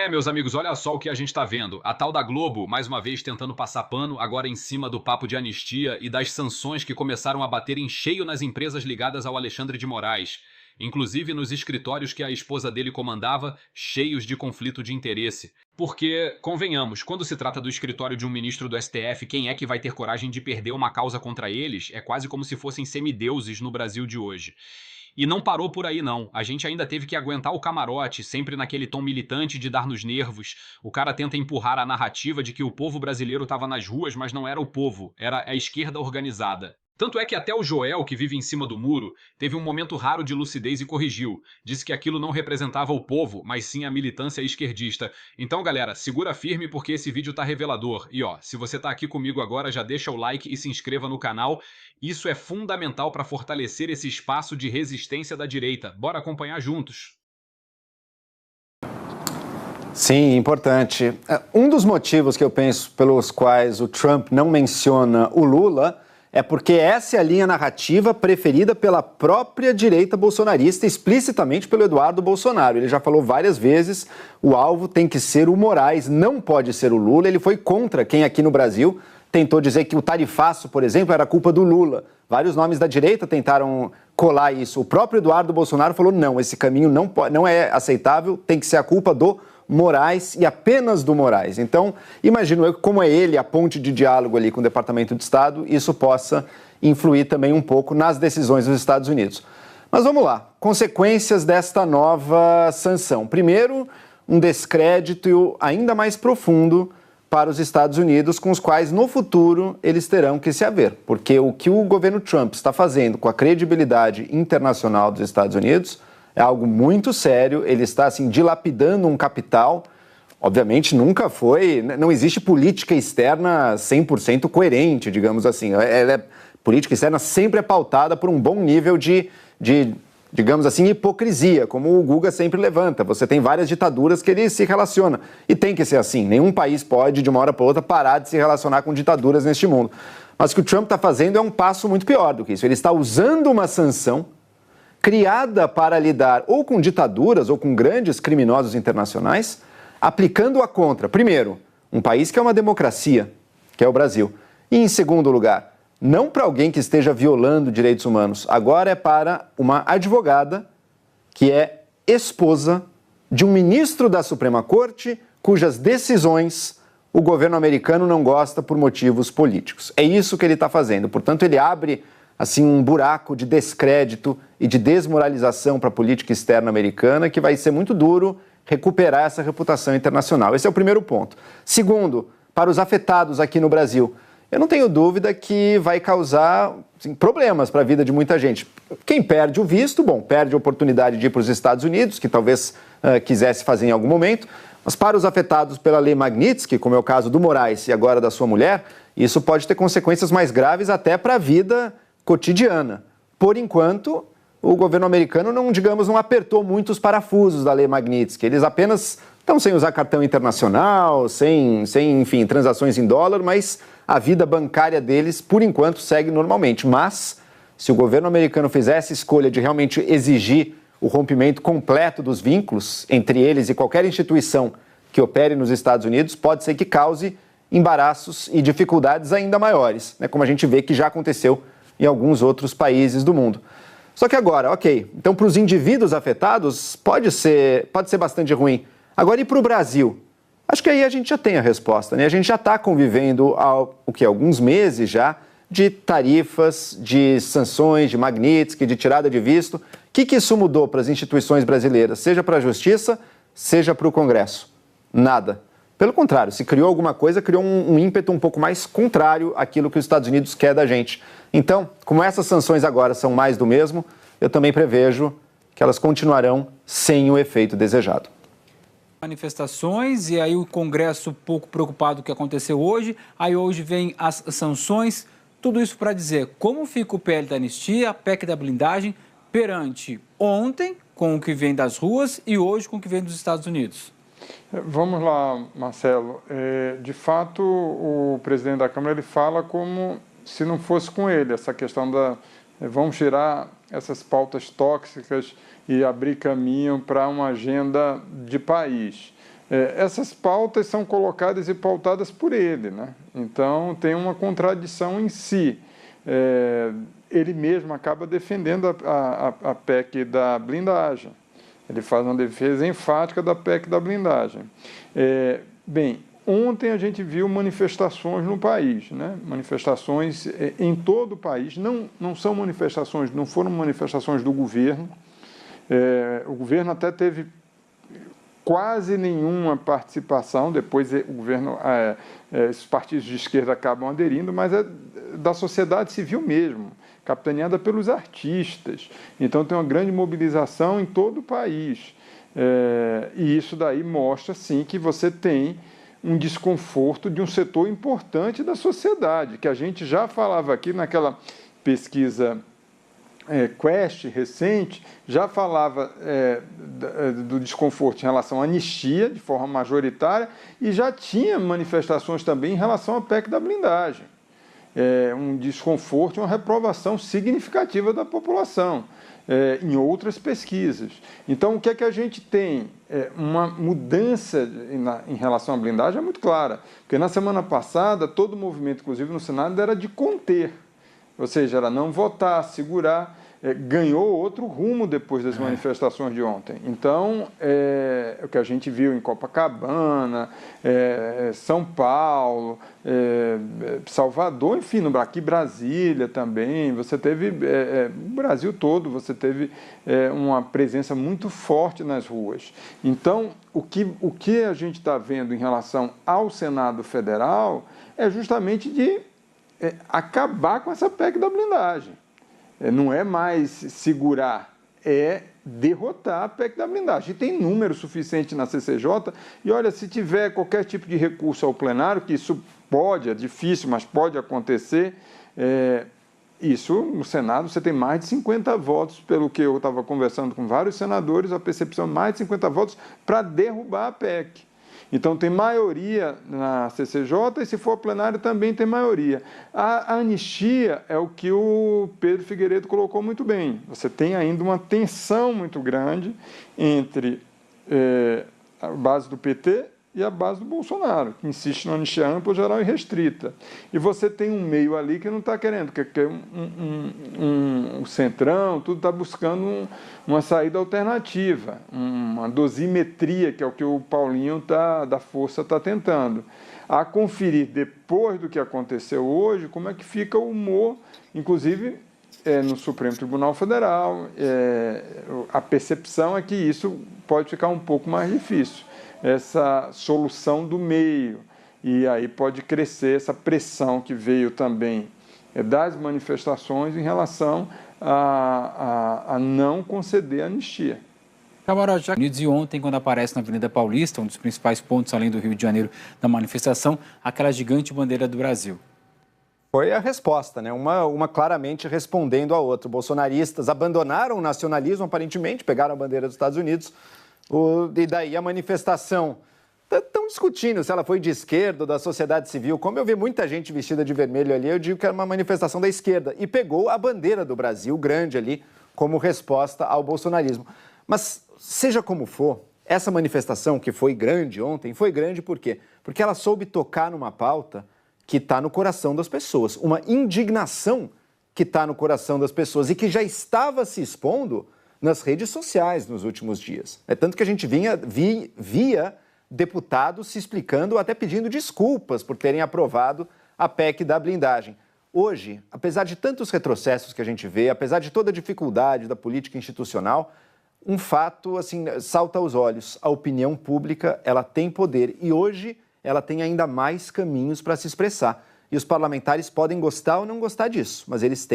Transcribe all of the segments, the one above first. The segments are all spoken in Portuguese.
Meus amigos, olha só o que a gente tá vendo. A tal da Globo, mais uma vez tentando passar pano, agora em cima do papo de anistia e das sanções que começaram a bater em cheio nas empresas ligadas ao Alexandre de Moraes. Inclusive nos escritórios que a esposa dele comandava, cheios de conflito de interesse. Porque, convenhamos, quando se trata do escritório de um ministro do STF, quem é que vai ter coragem de perder uma causa contra eles? É quase como se fossem semideuses no Brasil de hoje. E não parou por aí, não. A gente ainda teve que aguentar o camarote, sempre naquele tom militante de dar nos nervos. O cara tenta empurrar a narrativa de que o povo brasileiro estava nas ruas, mas não era o povo, era a esquerda organizada. Tanto é que até o Joel, que vive em cima do muro, teve um momento raro de lucidez e corrigiu. Disse que aquilo não representava o povo, mas sim a militância esquerdista. Então, galera, segura firme porque esse vídeo tá revelador. E ó, se você tá aqui comigo agora, já deixa o like e se inscreva no canal. Isso é fundamental para fortalecer esse espaço de resistência da direita. Bora acompanhar juntos. Sim, importante. Um dos motivos que eu penso pelos quais o Trump não menciona o Lula é porque essa é a linha narrativa preferida pela própria direita bolsonarista, explicitamente pelo Eduardo Bolsonaro. Ele já falou várias vezes, o alvo tem que ser o Moraes, não pode ser o Lula. Ele foi contra quem aqui no Brasil tentou dizer que o tarifaço, por exemplo, era culpa do Lula. Vários nomes da direita tentaram colar isso. O próprio Eduardo Bolsonaro falou, não, esse caminho não é aceitável, tem que ser a culpa do Moraes e apenas do Moraes. Então, imagino eu que como é ele a ponte de diálogo ali com o Departamento de Estado, isso possa influir também um pouco nas decisões dos Estados Unidos. Mas vamos lá, consequências desta nova sanção. Primeiro, um descrédito ainda mais profundo para os Estados Unidos, com os quais no futuro eles terão que se haver. Porque o que o governo Trump está fazendo com a credibilidade internacional dos Estados Unidos é algo muito sério. Ele está assim dilapidando um capital. Obviamente nunca foi, não existe política externa 100% coerente, digamos assim. Política externa sempre é pautada por um bom nível de digamos assim, hipocrisia, como o Guga sempre levanta. Você tem várias ditaduras que ele se relaciona. E tem que ser assim. Nenhum país pode, de uma hora para outra, parar de se relacionar com ditaduras neste mundo. Mas o que o Trump está fazendo é um passo muito pior do que isso. Ele está usando uma sanção criada para lidar ou com ditaduras ou com grandes criminosos internacionais, aplicando-a contra, primeiro, um país que é uma democracia, que é o Brasil. E, em segundo lugar, não para alguém que esteja violando direitos humanos, agora é para uma advogada que é esposa de um ministro da Suprema Corte cujas decisões o governo americano não gosta por motivos políticos. É isso que ele está fazendo. Portanto, ele abre assim um buraco de descrédito e de desmoralização para a política externa americana que vai ser muito duro recuperar essa reputação internacional. Esse é o primeiro ponto. Segundo, para os afetados aqui no Brasil, eu não tenho dúvida que vai causar problemas para a vida de muita gente. Quem perde o visto, perde a oportunidade de ir para os Estados Unidos, que talvez quisesse fazer em algum momento, mas para os afetados pela lei Magnitsky, como é o caso do Moraes e agora da sua mulher, isso pode ter consequências mais graves até para a vida cotidiana. Por enquanto, o governo americano não apertou muito os parafusos da lei Magnitsky. Eles apenas estão sem usar cartão internacional, sem transações em dólar, mas a vida bancária deles, por enquanto, segue normalmente. Mas, se o governo americano fizer essa escolha de realmente exigir o rompimento completo dos vínculos entre eles e qualquer instituição que opere nos Estados Unidos, pode ser que cause embaraços e dificuldades ainda maiores, né, como a gente vê que já aconteceu em alguns outros países do mundo. Só que agora, então para os indivíduos afetados pode ser bastante ruim. Agora, e para o Brasil? Acho que aí a gente já tem a resposta, né? A gente já está convivendo há alguns meses já de tarifas, de sanções, de Magnitsky, de tirada de visto. O que isso mudou para as instituições brasileiras, seja para a Justiça, seja para o Congresso? Nada. Pelo contrário, se criou alguma coisa, criou um ímpeto um pouco mais contrário àquilo que os Estados Unidos quer da gente. Então, como essas sanções agora são mais do mesmo, eu também prevejo que elas continuarão sem o efeito desejado. Manifestações, e aí o Congresso pouco preocupado com o que aconteceu hoje, aí hoje vem as sanções, tudo isso para dizer como fica o PL da anistia, a PEC da blindagem, perante ontem com o que vem das ruas e hoje com o que vem dos Estados Unidos. Vamos lá, Marcelo. De fato, o presidente da Câmara ele fala como se não fosse com ele essa questão da... Vamos tirar essas pautas tóxicas e abrir caminho para uma agenda de país. Essas pautas são colocadas e pautadas por ele, né? Então tem uma contradição em si. Ele mesmo acaba defendendo a PEC da blindagem. Ele faz uma defesa enfática da PEC da blindagem. Bem, ontem a gente viu manifestações no país, né? Manifestações em todo o país. Não são manifestações, não foram manifestações do governo. O governo até teve quase nenhuma participação, depois o governo, esses partidos de esquerda acabam aderindo, mas é da sociedade civil mesmo, capitaneada pelos artistas. Então tem uma grande mobilização em todo o país. E isso daí mostra, sim, que você tem um desconforto de um setor importante da sociedade, que a gente já falava aqui naquela pesquisa Quest recente, já falava do desconforto em relação à anistia, de forma majoritária, e já tinha manifestações também em relação à PEC da blindagem. Um desconforto e uma reprovação significativa da população, em outras pesquisas. Então, o que é que a gente tem? Uma mudança em relação à blindagem é muito clara, porque na semana passada, todo o movimento, inclusive no Senado, era de conter. Ou seja, era não votar, segurar, ganhou outro rumo depois das manifestações de ontem. Então, o que a gente viu em Copacabana, São Paulo, Salvador, enfim, aqui Brasília também, você teve, o Brasil todo, você teve uma presença muito forte nas ruas. Então, o que a gente está vendo em relação ao Senado Federal é justamente de acabar com essa PEC da blindagem. Não é mais segurar, é derrotar a PEC da blindagem. E tem número suficiente na CCJ, e olha, se tiver qualquer tipo de recurso ao plenário, que isso pode, é difícil, mas pode acontecer, isso no Senado você tem mais de 50 votos, pelo que eu estava conversando com vários senadores, a percepção mais de 50 votos para derrubar a PEC. Então, tem maioria na CCJ e, se for plenário, também tem maioria. A anistia é o que o Pedro Figueiredo colocou muito bem. Você tem ainda uma tensão muito grande entre a base do PT e a base do Bolsonaro, que insiste na anistia ampla, geral e restrita. E você tem um meio ali que não está querendo, que é um centrão, tudo está buscando uma saída alternativa, uma dosimetria, que é o que o Paulinho da Força está tentando. A conferir, depois do que aconteceu hoje, como é que fica o humor, inclusive no Supremo Tribunal Federal. A percepção é que isso pode ficar um pouco mais difícil, essa solução do meio, e aí pode crescer essa pressão que veio também das manifestações em relação a não conceder anistia. Camarote, já Unidos, e ontem, quando aparece na Avenida Paulista, um dos principais pontos além do Rio de Janeiro da manifestação, aquela gigante bandeira do Brasil. Foi a resposta, né? Uma claramente respondendo à outra. Bolsonaristas abandonaram o nacionalismo, aparentemente, pegaram a bandeira dos Estados Unidos. E daí a manifestação, estão discutindo se ela foi de esquerda ou da sociedade civil. Como eu vi muita gente vestida de vermelho ali, eu digo que era uma manifestação da esquerda. E pegou a bandeira do Brasil, grande ali, como resposta ao bolsonarismo. Mas, seja como for, essa manifestação que foi grande ontem, foi grande por quê? Porque ela soube tocar numa pauta que está no coração das pessoas. Uma indignação que está no coração das pessoas e que já estava se expondo nas redes sociais nos últimos dias. É tanto que a gente via deputados se explicando, até pedindo desculpas por terem aprovado a PEC da blindagem. Hoje, apesar de tantos retrocessos que a gente vê, apesar de toda a dificuldade da política institucional, um fato assim salta aos olhos. A opinião pública, ela tem poder e hoje ela tem ainda mais caminhos para se expressar. E os parlamentares podem gostar ou não gostar disso, mas eles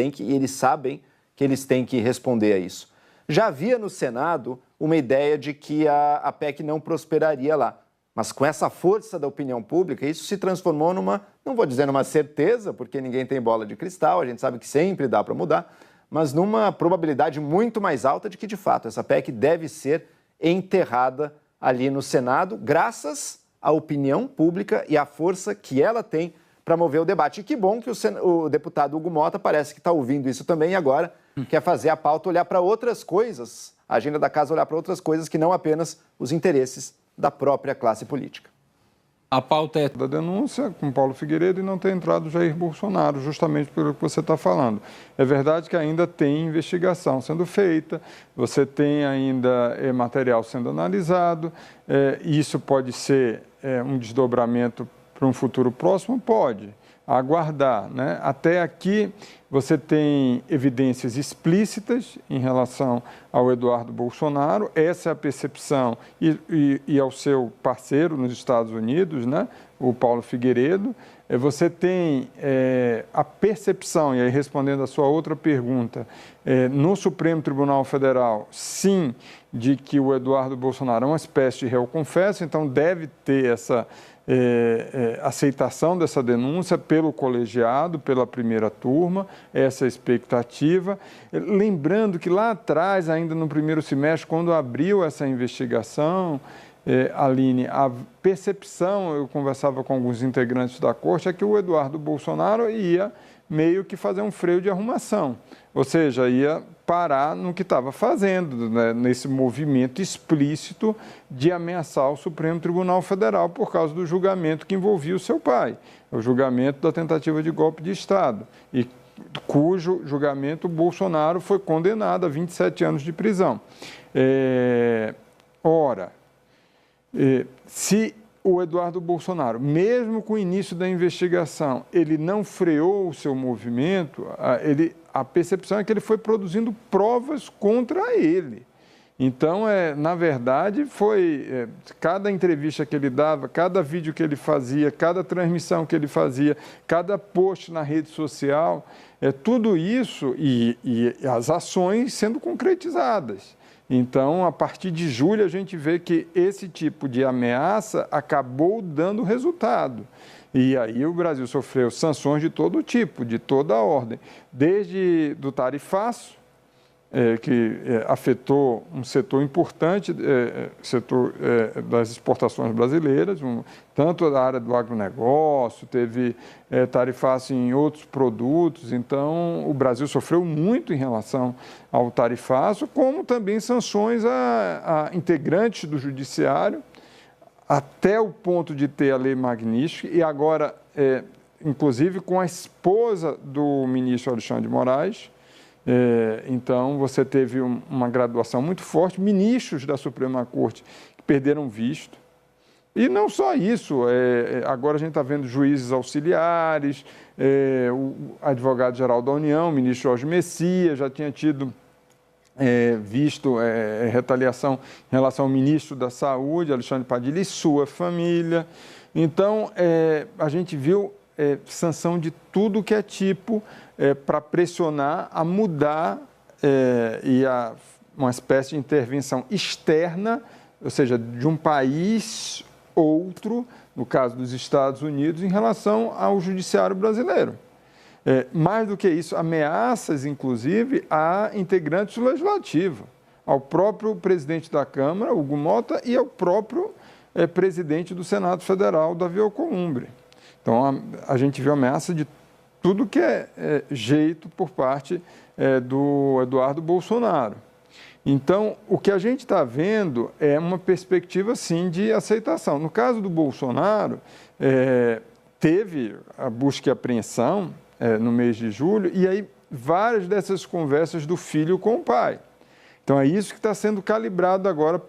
sabem que eles têm que responder a isso. Já havia no Senado uma ideia de que a PEC não prosperaria lá. Mas com essa força da opinião pública, isso se transformou não vou dizer numa certeza, porque ninguém tem bola de cristal, a gente sabe que sempre dá para mudar, mas numa probabilidade muito mais alta de que, de fato, essa PEC deve ser enterrada ali no Senado, graças à opinião pública e à força que ela tem para mover o debate. E que bom que o deputado Hugo Mota parece que está ouvindo isso também e agora quer fazer a pauta olhar para outras coisas, a agenda da casa olhar para outras coisas que não apenas os interesses da própria classe política. A pauta é da denúncia com Paulo Figueiredo e não ter entrado Jair Bolsonaro, justamente pelo que você está falando. É verdade que ainda tem investigação sendo feita, você tem ainda material sendo analisado, isso pode ser um desdobramento para um futuro próximo? Pode. Aguardar, né? Até aqui você tem evidências explícitas em relação ao Eduardo Bolsonaro, essa é a percepção, e ao seu parceiro nos Estados Unidos, né? O Paulo Figueiredo. Você tem a percepção, e aí respondendo a sua outra pergunta, no Supremo Tribunal Federal, sim, de que o Eduardo Bolsonaro é uma espécie de réu confesso, então deve ter essa aceitação dessa denúncia pelo colegiado, pela primeira turma, essa é a expectativa. Lembrando que lá atrás, ainda no primeiro semestre, quando abriu essa investigação, Aline, a percepção, eu conversava com alguns integrantes da corte, é que o Eduardo Bolsonaro ia meio que fazer um freio de arrumação, ou seja, ia parar no que estava fazendo, né, nesse movimento explícito de ameaçar o Supremo Tribunal Federal por causa do julgamento que envolvia o seu pai, o julgamento da tentativa de golpe de Estado, e cujo julgamento Bolsonaro foi condenado a 27 anos de prisão. Se o Eduardo Bolsonaro, mesmo com o início da investigação, ele não freou o seu movimento, a percepção é que ele foi produzindo provas contra ele. Então, na verdade, foi cada entrevista que ele dava, cada vídeo que ele fazia, cada transmissão que ele fazia, cada post na rede social, tudo isso e as ações sendo concretizadas. Então, a partir de julho, a gente vê que esse tipo de ameaça acabou dando resultado. E aí o Brasil sofreu sanções de todo tipo, de toda a ordem, desde do tarifaço, que afetou um setor importante, setor das exportações brasileiras, tanto da área do agronegócio, teve tarifaço em outros produtos, então o Brasil sofreu muito em relação ao tarifaço, como também sanções a integrantes do judiciário, até o ponto de ter a Lei Magnitsky, e agora, inclusive, com a esposa do ministro Alexandre de Moraes. Então, você teve uma graduação muito forte, ministros da Suprema Corte que perderam visto. E não só isso, agora a gente está vendo juízes auxiliares, o advogado-geral da União, o ministro Jorge Messias, já tinha tido visto retaliação em relação ao ministro da Saúde, Alexandre Padilha, e sua família. Então, a gente viu sanção de tudo que é tipo, para pressionar a mudar uma espécie de intervenção externa, ou seja, de um país outro, no caso dos Estados Unidos, em relação ao judiciário brasileiro. Mais do que isso, ameaças, inclusive, a integrantes do Legislativo, ao próprio presidente da Câmara, Hugo Mota, e ao próprio presidente do Senado Federal, Davi Alcolumbre. Então, a gente viu ameaça de tudo que é jeito por parte do Eduardo Bolsonaro. Então, o que a gente está vendo é uma perspectiva, sim, de aceitação. No caso do Bolsonaro, teve a busca e apreensão no mês de julho, e aí várias dessas conversas do filho com o pai. Então, é isso que está sendo calibrado agora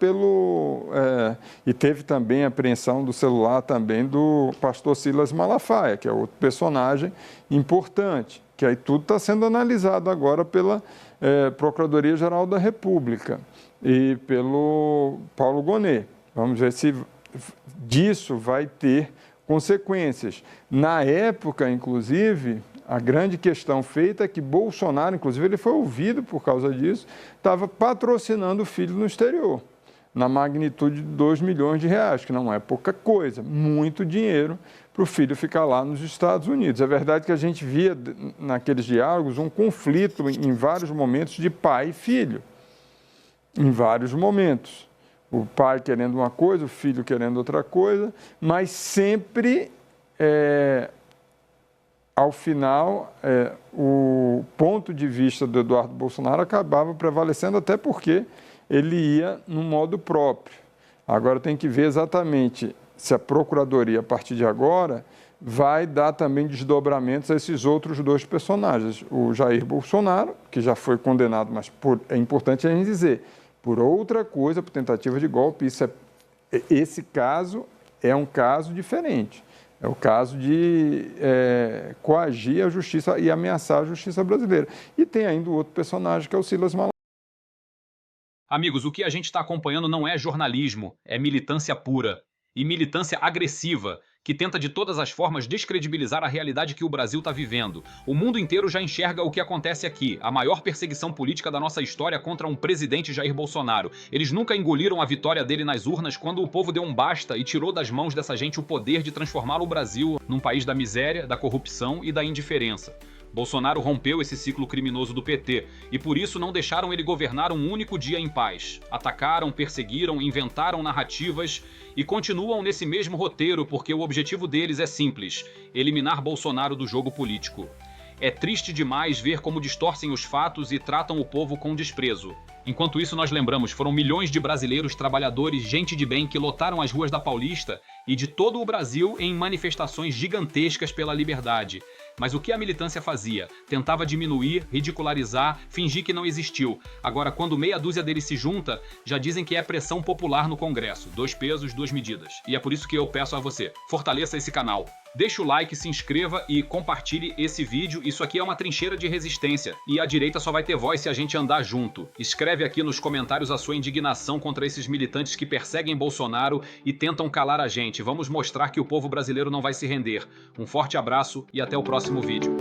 e teve também a apreensão do celular também do pastor Silas Malafaia, que é outro personagem importante, que aí tudo está sendo analisado agora pela Procuradoria-Geral da República e pelo Paulo Gonet. Vamos ver se disso vai ter consequências. Na época, inclusive, a grande questão feita é que Bolsonaro, inclusive, ele foi ouvido por causa disso, estava patrocinando o filho no exterior, na magnitude de 2 milhões de reais, que não é pouca coisa, muito dinheiro para o filho ficar lá nos Estados Unidos. É verdade que a gente via naqueles diálogos um conflito em vários momentos de pai e filho, em vários momentos. O pai querendo uma coisa, o filho querendo outra coisa, mas sempre... ao final, o ponto de vista do Eduardo Bolsonaro acabava prevalecendo, até porque ele ia no modo próprio. Agora tem que ver exatamente se a Procuradoria, a partir de agora, vai dar também desdobramentos a esses outros dois personagens. O Jair Bolsonaro, que já foi condenado, mas é importante a gente dizer, por outra coisa, por tentativa de golpe. Esse caso é um caso diferente. É o caso de coagir a justiça e ameaçar a justiça brasileira. E tem ainda o outro personagem, que é o Silas Malafaia. Amigos, o que a gente está acompanhando não é jornalismo, é militância pura. E militância agressiva, que tenta de todas as formas descredibilizar a realidade que o Brasil está vivendo. O mundo inteiro já enxerga o que acontece aqui, a maior perseguição política da nossa história contra um presidente Jair Bolsonaro. Eles nunca engoliram a vitória dele nas urnas quando o povo deu um basta e tirou das mãos dessa gente o poder de transformar o Brasil num país da miséria, da corrupção e da indiferença. Bolsonaro rompeu esse ciclo criminoso do PT e por isso não deixaram ele governar um único dia em paz. Atacaram, perseguiram, inventaram narrativas e continuam nesse mesmo roteiro porque o objetivo deles é simples: eliminar Bolsonaro do jogo político. É triste demais ver como distorcem os fatos e tratam o povo com desprezo. Enquanto isso, nós lembramos, foram milhões de brasileiros, trabalhadores, gente de bem que lotaram as ruas da Paulista e de todo o Brasil em manifestações gigantescas pela liberdade. Mas o que a militância fazia? Tentava diminuir, ridicularizar, fingir que não existiu. Agora, quando meia dúzia deles se junta, já dizem que é pressão popular no Congresso. 2 pesos, 2 medidas. E é por isso que eu peço a você, fortaleça esse canal. Deixe o like, se inscreva e compartilhe esse vídeo. Isso aqui é uma trincheira de resistência. E a direita só vai ter voz se a gente andar junto. Escreve aqui nos comentários a sua indignação contra esses militantes que perseguem Bolsonaro e tentam calar a gente. Vamos mostrar que o povo brasileiro não vai se render. Um forte abraço e até o próximo vídeo.